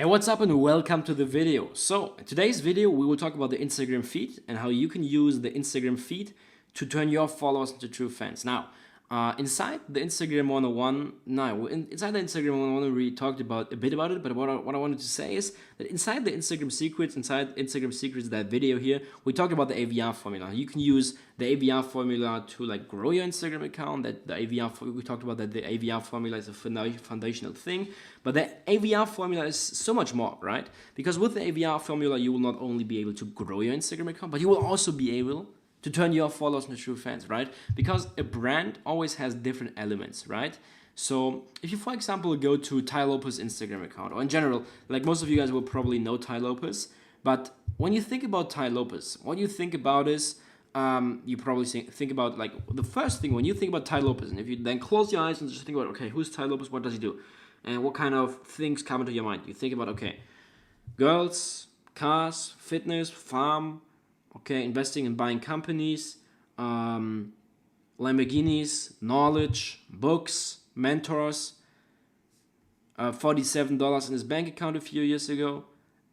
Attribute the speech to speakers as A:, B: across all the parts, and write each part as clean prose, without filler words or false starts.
A: Hey, what's up and welcome to the video. So in today's video we will talk about the Instagram feed and how you can use the Instagram feed to turn your followers into true fans. Now, inside the Instagram 101, inside the Instagram 101 we talked about a bit about it, but what I wanted to say is that inside Instagram Secrets, that video here, we talked about the AVR formula. You can use the AVR formula to like grow your Instagram account. We talked about that the AVR formula is a foundational thing, but the AVR formula is so much more, right? Because with the AVR formula, you will not only be able to grow your Instagram account, but you will also be able to turn your followers into true fans, right? Because a brand always has different elements, right? So if you, for example, go to Tai Lopez Instagram account, or in general, like most of you guys will probably know Tai Lopez, but when you think about Tai Lopez, what you think about is, you probably think about like the first thing when you think about Tai Lopez, and if you then close your eyes and just think about, okay, who's Tai Lopez, what does he do? And what kind of things come into your mind? You think about, okay, girls, cars, fitness, farm, okay, investing in buying companies, Lamborghinis, knowledge, books, mentors, $47 in his bank account a few years ago.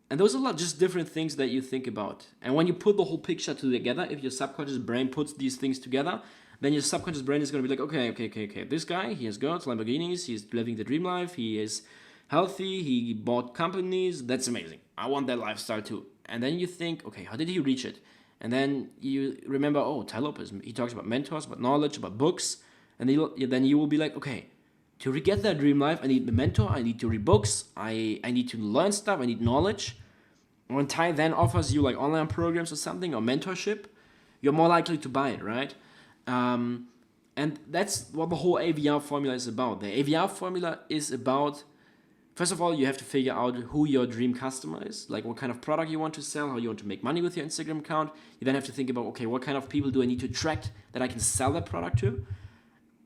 A: And those are a lot just different things that you think about. And when you put the whole picture together, if your subconscious brain puts these things together, then your subconscious brain is going to be like, okay. This guy, he has girls, Lamborghinis, he's living the dream life, he is healthy, he bought companies, that's amazing. I want that lifestyle too. And then you think, okay, how did he reach it? And then you remember, oh, Tai Lopez, he talks about mentors, about knowledge, about books. And then you will be like, okay, to get that dream life, I need the mentor, I need to read books, I need to learn stuff, I need knowledge. When Tai then offers you like online programs or something, or mentorship, you're more likely to buy it, right? And that's what the whole AVR formula is about. The AVR formula is about, first of all, you have to figure out who your dream customer is, like what kind of product you want to sell, how you want to make money with your Instagram account. You then have to think about, okay, what kind of people do I need to attract that I can sell that product to?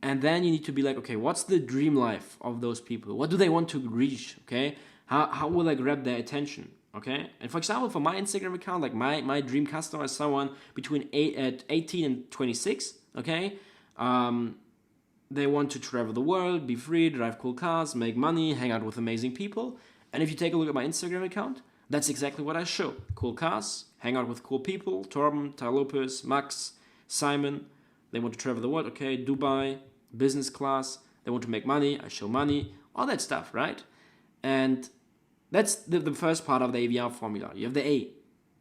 A: And then you need to be like, okay, what's the dream life of those people? What do they want to reach, okay? How will I grab their attention, okay? And for example, for my Instagram account, like my dream customer is someone between 18 and 26, okay? They want to travel the world, be free, drive cool cars, make money, hang out with amazing people. And if you take a look at my Instagram account, that's exactly what I show. Cool cars, hang out with cool people, Torben, Tai Lopez, Max, Simon. They want to travel the world, okay, Dubai, business class. They want to make money, I show money, all that stuff, right? And that's the first part of the AVR formula. You have the A.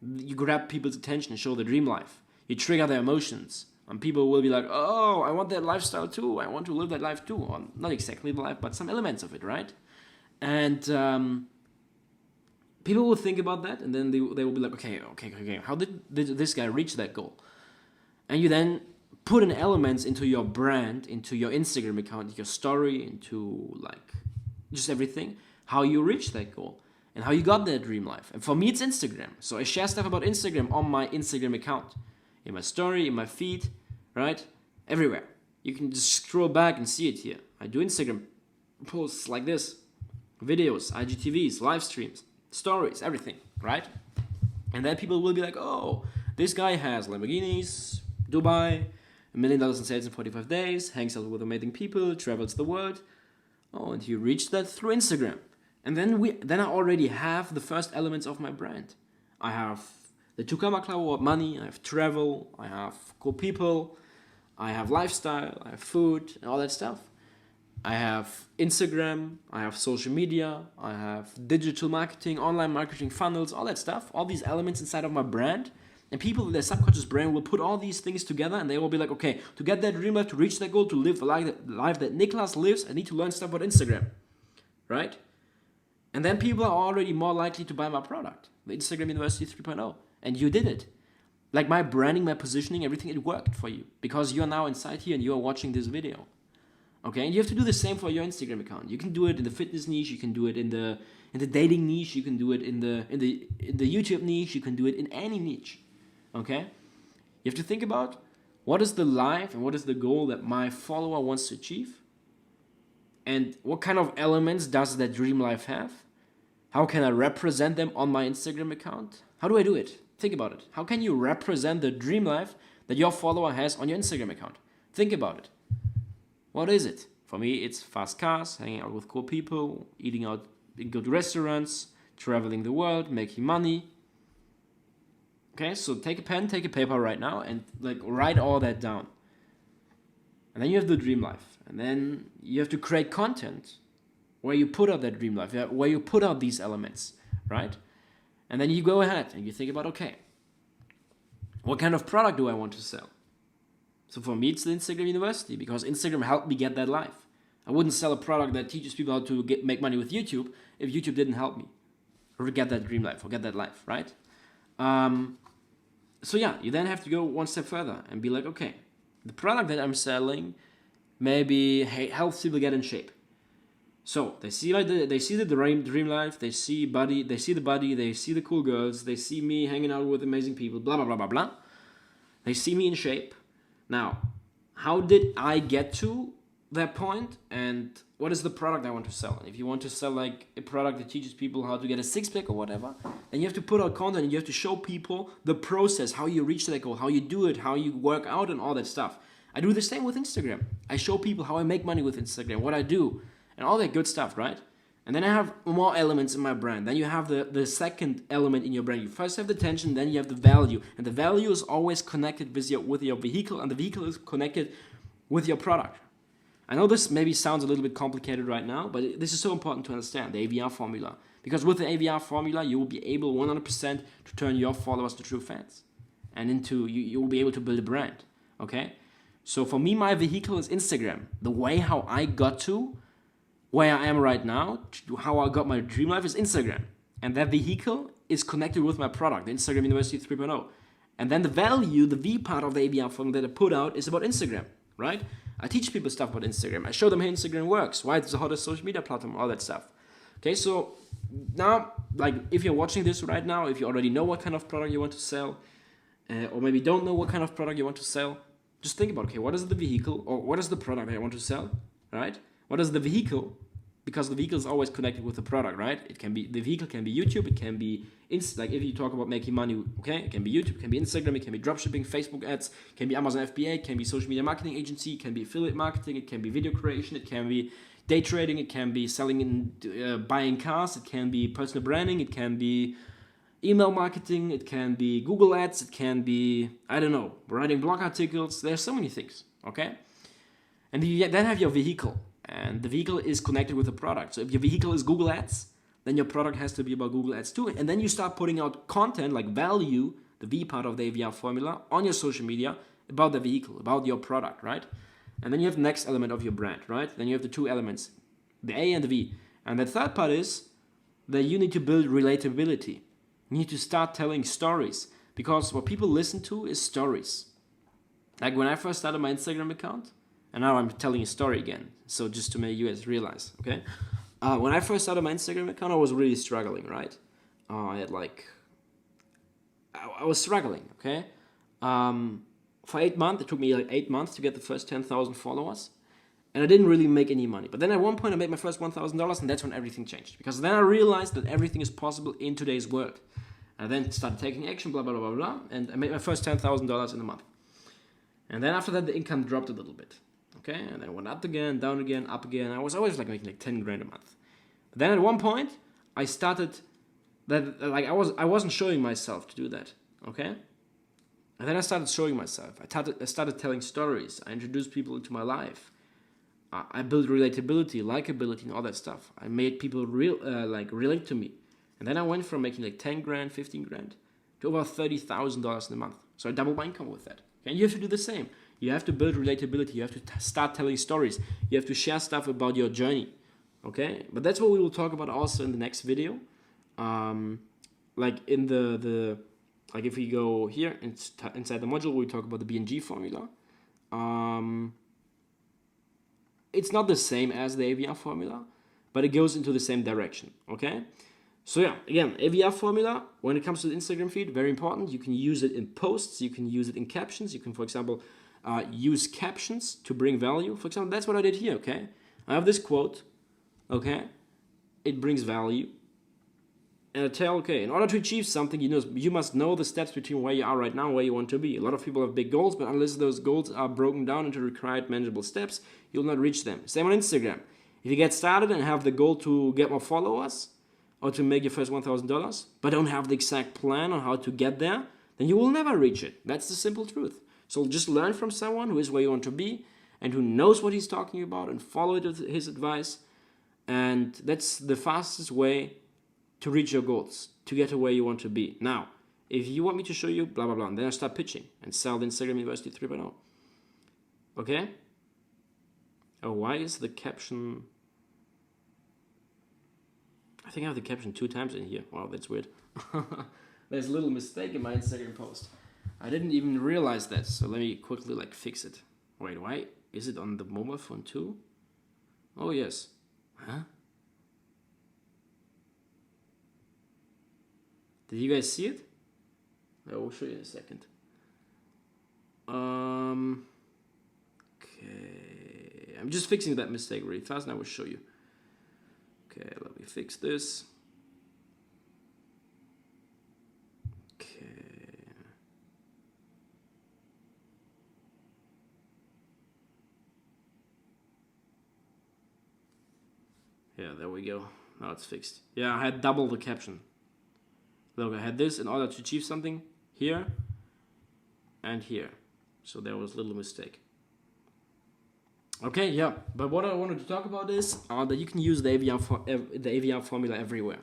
A: You grab people's attention and show the dream life. You trigger their emotions. And people will be like, oh, I want that lifestyle too. I want to live that life too. Or not exactly the life, but some elements of it, right? And people will think about that, and then they will be like, okay. How did this guy reach that goal? And you then put in elements into your brand, into your Instagram account, your story, into like just everything, how you reach that goal and how you got that dream life. And for me, it's Instagram. So I share stuff about Instagram on my Instagram account, in my story, in my feed, right? Everywhere. You can just scroll back and see it here. I do Instagram posts like this, videos, IGTVs, live streams, stories, everything, right? And then people will be like, oh, this guy has Lamborghinis, Dubai, $1 million in sales in 45 days, hangs out with amazing people, travels the world. Oh, and he reached that through Instagram. And then I already have the first elements of my brand. I have the Tucumã Club about money, I have travel, I have cool people, I have lifestyle, I have food, and all that stuff. I have Instagram, I have social media, I have digital marketing, online marketing funnels, all that stuff, all these elements inside of my brand. And people with their subconscious brain will put all these things together and they will be like, okay, to get that dream life, to reach that goal, to live the life that Niklas lives, I need to learn stuff about Instagram, right? And then people are already more likely to buy my product, the Instagram University 3.0. And you did it. Like my branding, my positioning, everything, it worked for you because you are now inside here and you are watching this video. Okay, and you have to do the same for your Instagram account. You can do it in the fitness niche, you can do it in the dating niche, you can do it in the YouTube niche, you can do it in any niche. Okay? You have to think about what is the life and what is the goal that my follower wants to achieve? And what kind of elements does that dream life have? How can I represent them on my Instagram account? How do I do it? Think about it. How can you represent the dream life that your follower has on your Instagram account? Think about it. What is it? For me, it's fast cars, hanging out with cool people, eating out in good restaurants, traveling the world, making money. Okay, so take a pen, take a paper right now, and like write all that down. And then you have the dream life, and then you have to create content where you put out that dream life, where you put out these elements, right? And then you go ahead and you think about, okay, what kind of product do I want to sell? So for me, it's the Instagram University, because Instagram helped me get that life. I wouldn't sell a product that teaches people how to make money with YouTube if YouTube didn't help me or get that dream life or get that life, right? So yeah, you then have to go one step further and be like, okay, the product that I'm selling maybe helps people get in shape. So they see the dream life, they see the body, they see the cool girls, they see me hanging out with amazing people, blah blah blah blah blah. They see me in shape. Now, how did I get to that point, and what is the product I want to sell? And if you want to sell like a product that teaches people how to get a six-pack or whatever, then you have to put out content and you have to show people the process, how you reach that goal, how you do it, how you work out and all that stuff. I do the same with Instagram. I show people how I make money with Instagram, what I do, and all that good stuff, right? And then I have more elements in my brand. Then you have the second element in your brand. You first have the tension, then you have the value. And the value is always connected with your vehicle, and the vehicle is connected with your product. I know this maybe sounds a little bit complicated right now, but this is so important to understand, the AVR formula. Because with the AVR formula, you will be able 100% to turn your followers to true fans. And you will be able to build a brand, okay? So for me, my vehicle is Instagram. The way how I got to where I am right now, how I got my dream life is Instagram. And that vehicle is connected with my product, the Instagram University 3.0. And then the value, the V part of the AVR formula that I put out is about Instagram, right? I teach people stuff about Instagram. I show them how Instagram works, why it's the hottest social media platform, all that stuff. Okay, so now, like, if you're watching this right now, if you already know what kind of product you want to sell, or maybe don't know what kind of product you want to sell, just think about, okay, what is the vehicle, or what is the product I want to sell, right? What is the vehicle? Because the vehicle is always connected with the product, right? The vehicle can be YouTube, it can be like if you talk about making money, okay, it can be YouTube, it can be Instagram, it can be dropshipping, Facebook ads, it can be Amazon FBA, it can be social media marketing agency, it can be affiliate marketing, it can be video creation, it can be day trading, it can be selling and buying cars, it can be personal branding, it can be email marketing, it can be Google ads, it can be, I don't know, writing blog articles. There's so many things, okay? And you then have your vehicle. And the vehicle is connected with the product. So if your vehicle is Google Ads, then your product has to be about Google Ads too. And then you start putting out content like value, the V part of the AVR formula, on your social media about the vehicle, about your product, right? And then you have the next element of your brand, right? Then you have the two elements, the A and the V. And the third part is that you need to build relatability. You need to start telling stories, because what people listen to is stories. Like when I first started my Instagram account, and now I'm telling a story again, so just to make you guys realize, okay? When I first started my Instagram account, I was really struggling, right? I was struggling, okay? For 8 months, it took me like 8 months to get the first 10,000 followers, and I didn't really make any money. But then at one point, I made my first $1,000, and that's when everything changed. Because then I realized that everything is possible in today's world. I then started taking action, blah, blah, blah, blah, blah, and I made my first $10,000 in a month. And then after that, the income dropped a little bit. Okay, and then it went up again, down again, up again. I was always like making like 10 grand a month. But then at one point, I started that, like I wasn't showing myself to do that. Okay, and then I started showing myself. I started telling stories. I introduced people into my life. I built relatability, likability, and all that stuff. I made people relate to me. And then I went from making like 10 grand, 15 grand to over $30,000 in a month. So I doubled my income with that. Okay? And you have to do the same. You have to build relatability. You have to start telling stories. You have to share stuff about your journey. Okay? But that's what we will talk about also in the next video. Like in like if we go here inside the module, we talk about the BNG formula. It's not the same as the AVR formula, but it goes into the same direction. Okay? So yeah, again, AVR formula, when it comes to the Instagram feed, very important. You can use it in posts. You can use it in captions. You can, for example, use captions to bring value. For example, that's what I did here, okay? I have this quote, okay? It brings value. And I tell, okay, in order to achieve something, you must know the steps between where you are right now and where you want to be. A lot of people have big goals, but unless those goals are broken down into required manageable steps, you'll not reach them. Same on Instagram. If you get started and have the goal to get more followers, or to make your first $1,000, but don't have the exact plan on how to get there, then you will never reach it. That's the simple truth. So just learn from someone who is where you want to be and who knows what he's talking about and follow his advice. And that's the fastest way to reach your goals, to get to where you want to be. Now, if you want me to show you blah, blah, blah, and then I start pitching and sell the Instagram University 3.0. Okay? Oh, why is the caption... I think I have the caption 2 times in here. Wow, that's weird. There's a little mistake in my Instagram post. I didn't even realize that, so let me quickly fix it. Wait, why? Is it on the mobile phone too? Oh, yes. Huh? Did you guys see it? I will show you in a second. Okay. I'm just fixing that mistake really fast and I will show you. Okay, let me fix this. Okay. Yeah, there we go. Now it's fixed. Yeah, I had double the caption. Look, I had this in order to achieve something here and here. So there was a little mistake. Okay, yeah, but what I wanted to talk about is that you can use the AVR formula everywhere.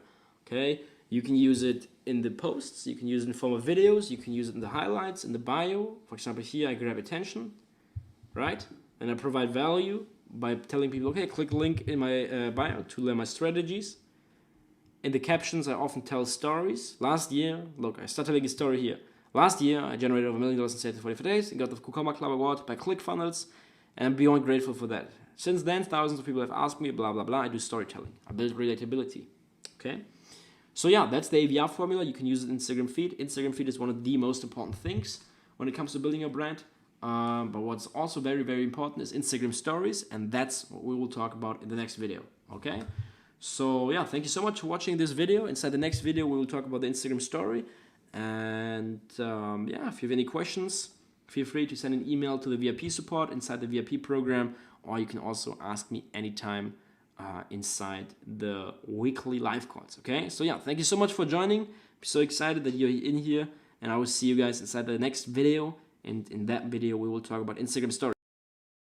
A: Okay, you can use it in the posts, you can use it in form of videos, you can use it in the highlights, in the bio. For example, here I grab attention, right? And I provide value by telling people, okay, click the link in my bio to learn my strategies. In the captions, I often tell stories. Last year, look, I start telling a story here. Last year, I generated over $1 million in sales in 44 days and got the Cucumber Club Award by ClickFunnels, and I'm beyond grateful for that. Since then, thousands of people have asked me, blah, blah, blah. I do storytelling. I build relatability. Okay? So yeah, that's the AVR formula. You can use it in Instagram feed. Instagram feed is one of the most important things when it comes to building your brand. But what's also very, very important is Instagram stories, and that's what we will talk about in the next video. Okay? So yeah, thank you so much for watching this video. Inside the next video, we will talk about the Instagram story. And yeah, if you have any questions, feel free to send an email to the VIP support inside the VIP program, or you can also ask me anytime inside the weekly live calls. Okay, so yeah, thank you so much for joining. I'm so excited that you're in here, and I will see you guys inside the next video. And in that video, we will talk about Instagram stories.